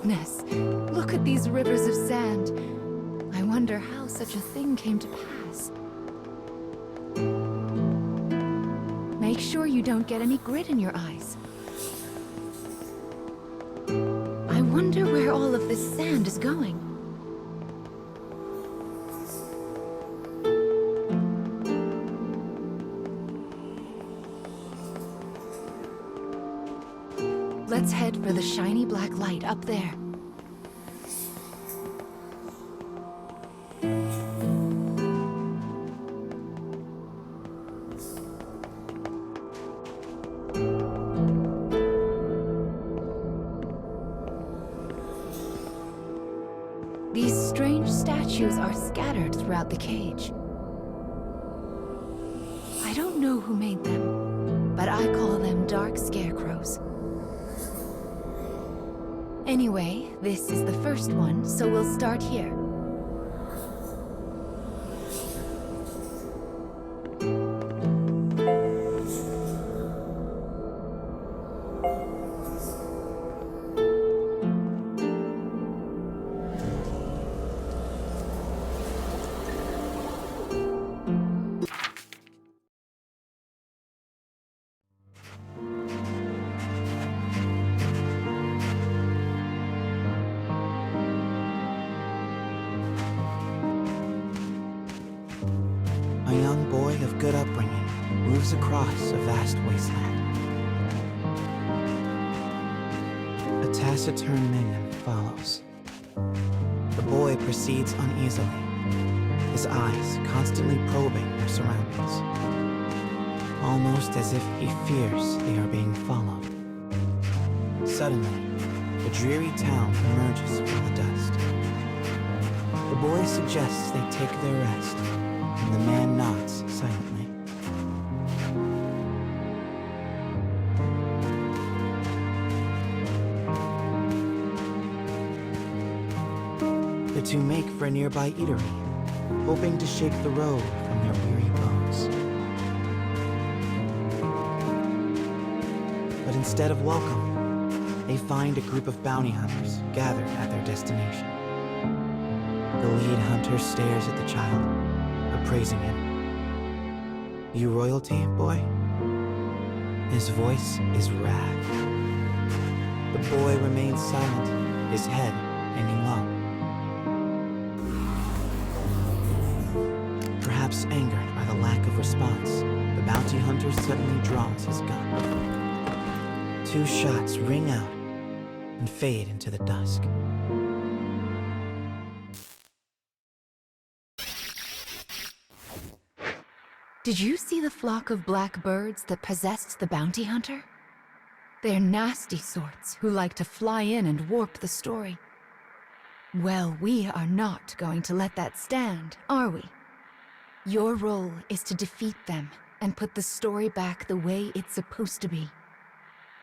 sweetness! Look at these rivers of sand. I wonder how such a thing came to pass. Make sure you don't get any grit in your eyes. I wonder where all of this sand is going. Let's head for the shiny black light up there. These strange statues are scattered throughout the cage. I don't know who made them, but I call them dark scarecrows. Anyway, this is the first one, so we'll start here. A young boy of good upbringing moves across a vast wasteland. A taciturn minion follows. The boy proceeds uneasily, his eyes constantly probing their surroundings, almost as if he fears they are being followed. Suddenly, the dreary town emerges from the dust. The boy suggests they take their rest, and the man nods silently. The two make for a nearby eatery, hoping to shake the road from their weary bones. But instead of welcome, they find a group of bounty hunters gathered at their destination. The lead hunter stares at the child, appraising him. "You royalty, boy?" His voice is wrath. The boy remains silent, his head hanging low. Perhaps angered by the lack of response, the bounty hunter suddenly draws his gun. Two shots ring out and fade into the dusk. Did you see the flock of black birds that possessed the bounty hunter? They're nasty sorts who like to fly in and warp the story. Well, we are not going to let that stand, are we? Your role is to defeat them and put the story back the way it's supposed to be.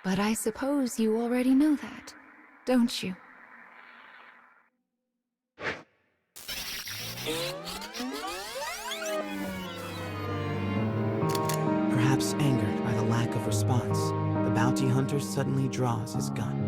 But I suppose you already know that, don't you? Perhaps angered by the lack of response, the bounty hunter suddenly draws his gun.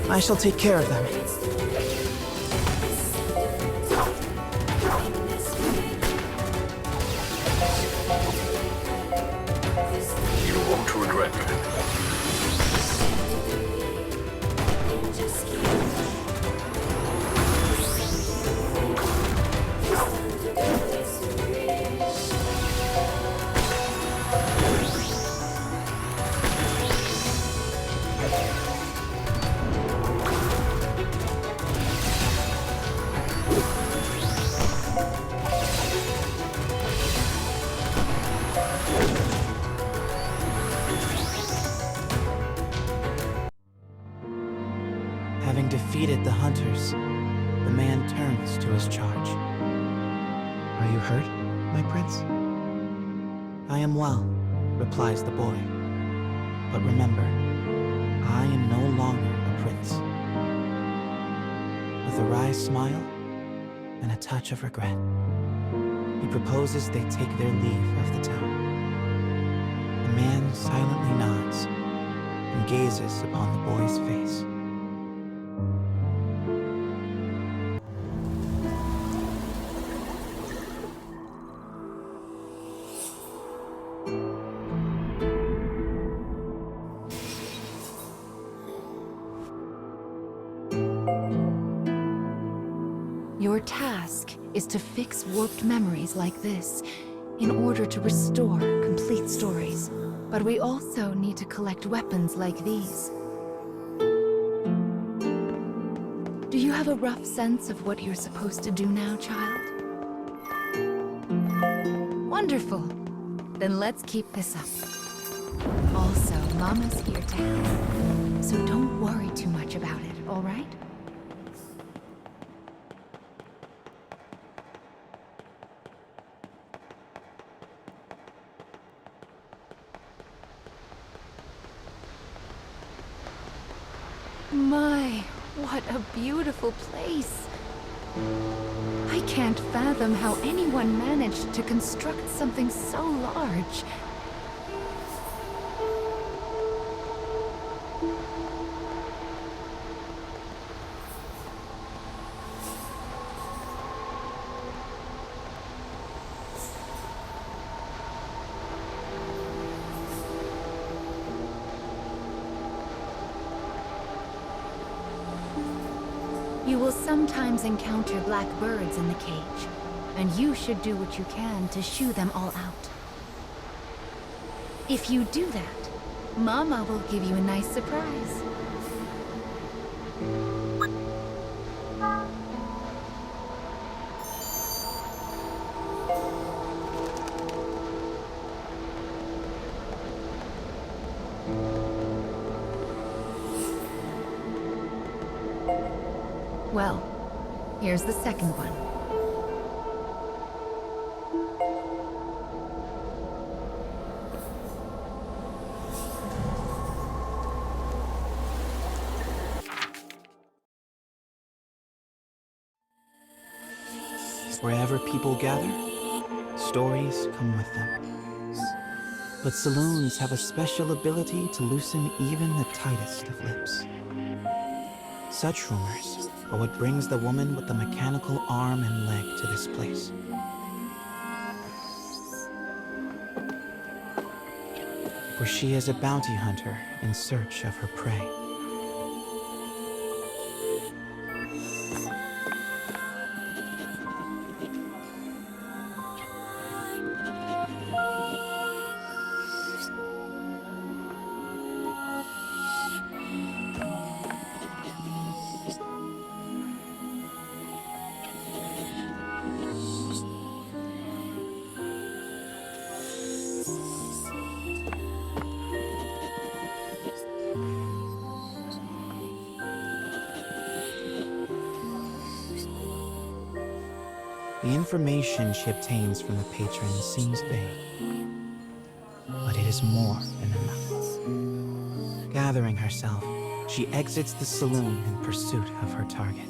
I shall take care of them. You won't regret it. Having defeated the hunters, the man turns to his charge. "Are you hurt, my prince?" "I am well," replies the boy. "But remember, I am no longer a prince." With a wry smile, and a touch of regret. He proposes they take their leave of the town. The man silently nods and gazes upon the boy's face. Your task is to fix warped memories like this in order to restore complete stories. But we also need to collect weapons like these. Do you have a rough sense of what you're supposed to do now, child? Wonderful. Then let's keep this up. Also, Mama's here to help, so don't worry too much about it, all right? My, what a beautiful place. I can't fathom how anyone managed to construct something so large. You will sometimes encounter black birds in the cage, and you should do what you can to shoo them all out. If you do that, Mama will give you a nice surprise. Well, here's the second one. Wherever people gather, stories come with them. But saloons have a special ability to loosen even the tightest of lips. Such rumors are what brings the woman with the mechanical arm and leg to this place. For she is a bounty hunter in search of her prey. The information she obtains from the patrons seems vague, but it is more than enough. Gathering herself, she exits the saloon in pursuit of her target.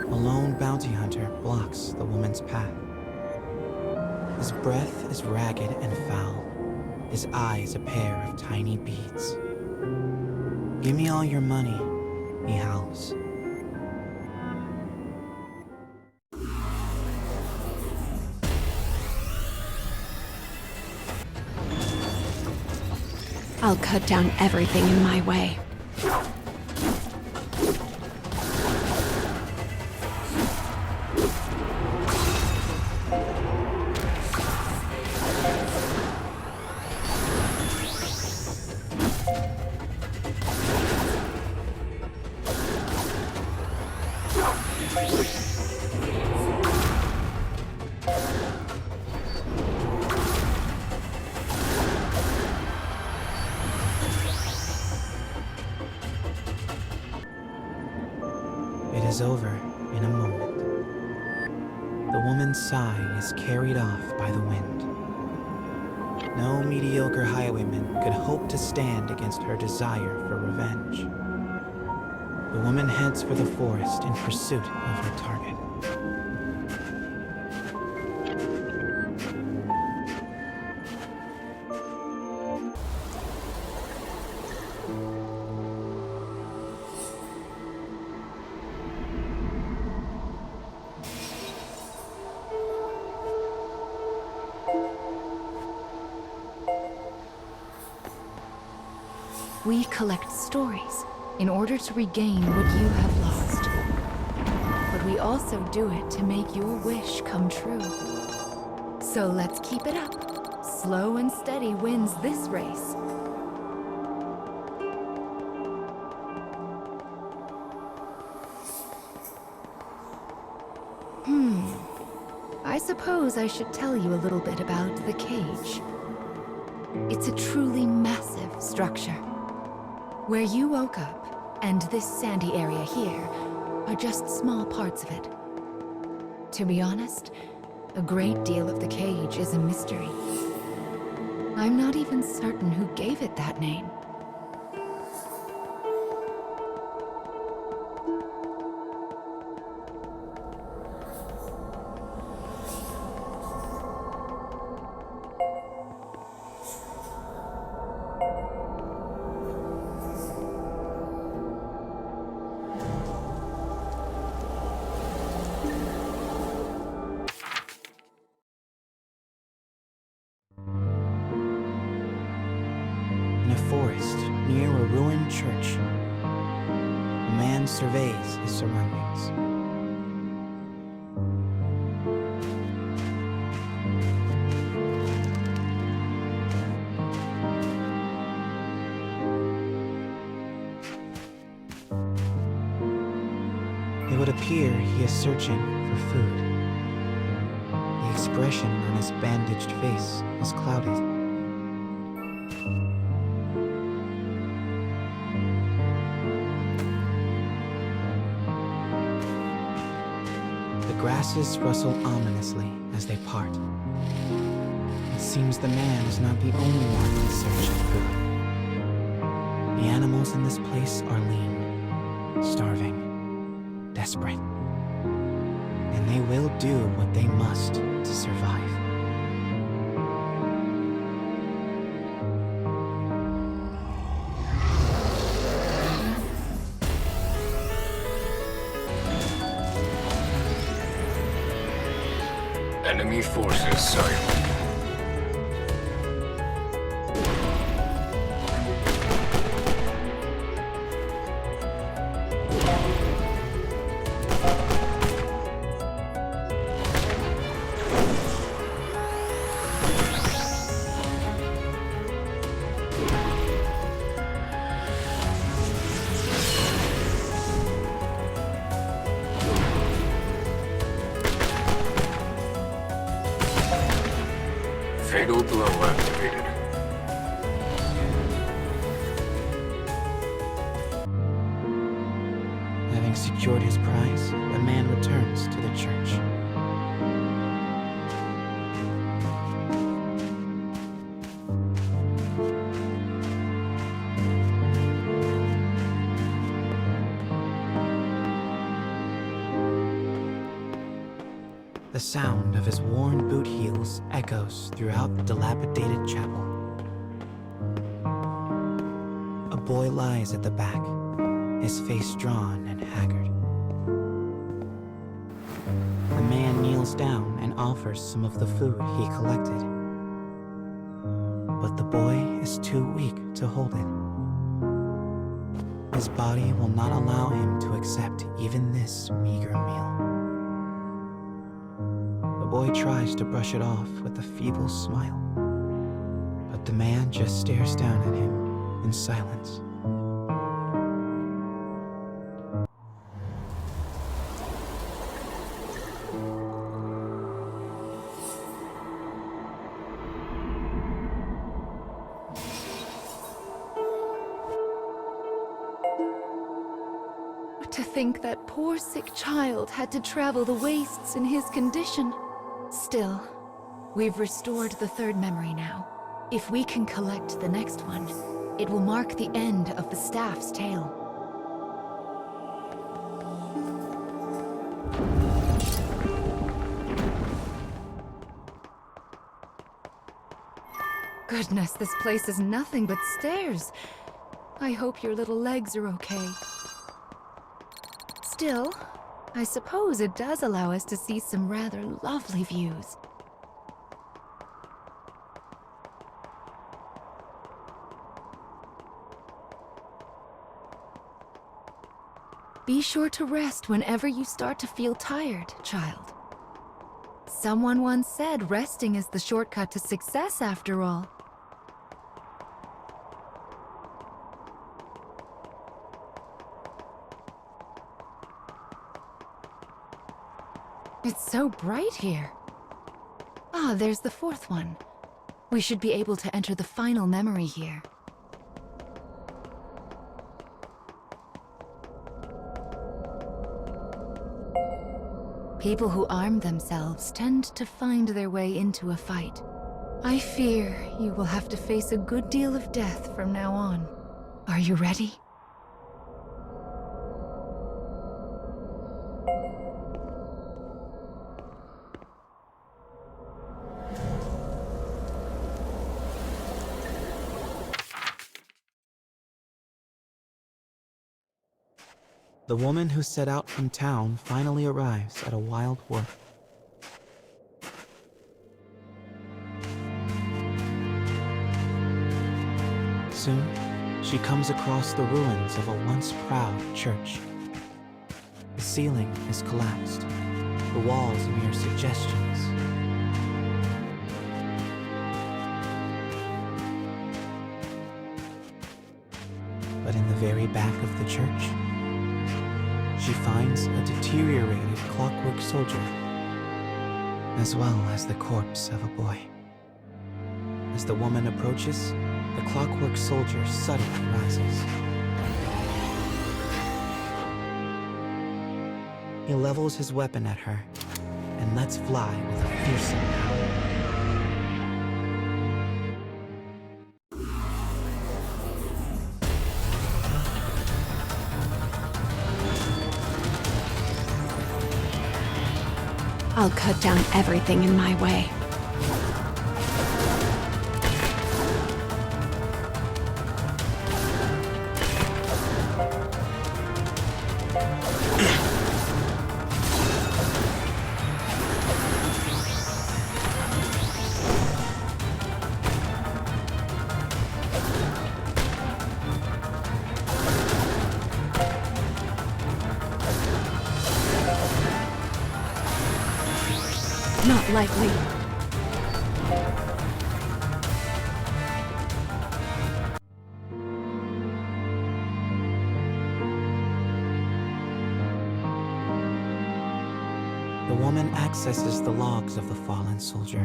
A lone bounty hunter blocks the woman's path. His breath is ragged and foul, his eyes a pair of tiny beads. "Give me all your money," he howls. I'll cut down everything in my way. It is over in a moment. man's sigh is carried off by the wind. No mediocre highwayman could hope to stand against her desire for revenge. The woman heads for the forest in pursuit of her target. We collect stories in order to regain what you have lost. But we also do it to make your wish come true. So let's keep it up. Slow and steady wins this race. I suppose I should tell you a little bit about the cage. It's a truly massive structure. Where you woke up, and this sandy area here, are just small parts of it. To be honest, a great deal of the cage is a mystery. I'm not even certain who gave it that name. In a forest near a ruined church, a man surveys his surroundings. It would appear he is searching for food. The expression on his bandaged face is clouded. The grasses rustle ominously as they part. It seems the man is not the only one in search of food. The animals in this place are lean, starving, desperate. And they will do what they must to survive. Enemy forces sighted. Fatal blow activated. Having secured his prize, the man returns to the church. The sound of his worn boot heels echoes throughout the dilapidated chapel. A boy lies at the back, his face drawn and haggard. The man kneels down and offers some of the food he collected. But the boy is too weak to hold it. His body will not allow him to accept even this meager meal. The boy tries to brush it off with a feeble smile, but the man just stares down at him in silence. To think that poor sick child had to travel the wastes in his condition. Still, we've restored the third memory now. If we can collect the next one, it will mark the end of the staff's tale. Goodness, this place is nothing but stairs. I hope your little legs are okay. Still, I suppose it does allow us to see some rather lovely views. Be sure to rest whenever you start to feel tired, child. Someone once said resting is the shortcut to success after all. It's so bright here. Ah, there's the fourth one. We should be able to enter the final memory here. People who arm themselves tend to find their way into a fight. I fear you will have to face a good deal of death from now on. Are you ready? The woman who set out from town finally arrives at a wild wood. Soon, she comes across the ruins of a once proud church. The ceiling is collapsed, the walls mere suggestions. But in the very back of the church, she finds a deteriorated clockwork soldier, as well as the corpse of a boy. As the woman approaches, the clockwork soldier suddenly rises. He levels his weapon at her and lets fly with a fearsome howl. I'll cut down everything in my way. Not likely. The woman accesses the logs of the fallen soldier.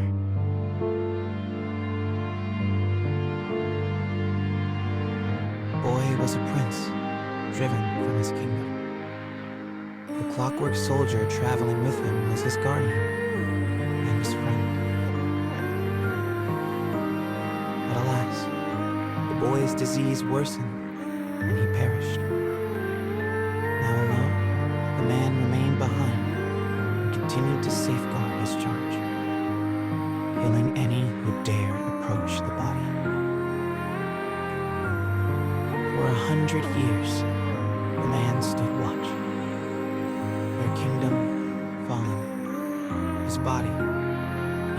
Boy was a prince, driven from his kingdom. The clockwork soldier traveling with him was his guardian and his friend. But alas, the boy's disease worsened and he perished. Now alone, the man remained behind and continued to safeguard his charge, killing any who dared approach the body. For 100 years, the man stood watch. Their kingdom fallen, his body,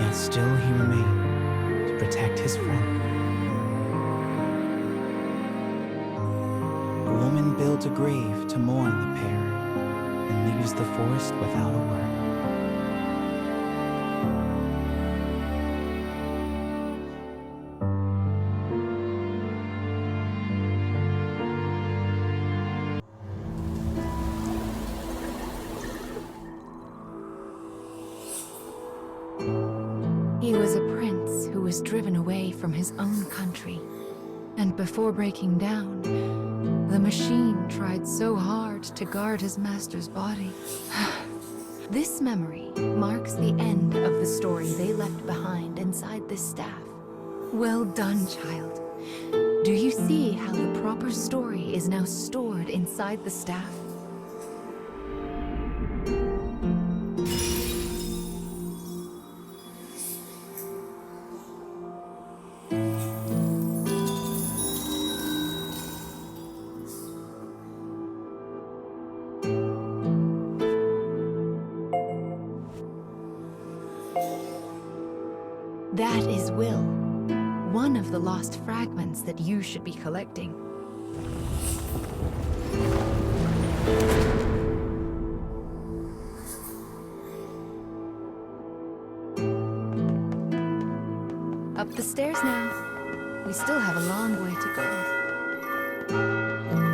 yet still he remained to protect his friend. The woman builds a grave to mourn the pair and leaves the forest without a word. He was a prince who was driven away from his own country. And before breaking down, the machine tried so hard to guard his master's body. This memory marks the end of the story they left behind inside this staff. Well done, child. Do you see how the proper story is now stored inside the staff? That is Will, one of the lost fragments that you should be collecting. Up the stairs now. We still have a long way to go.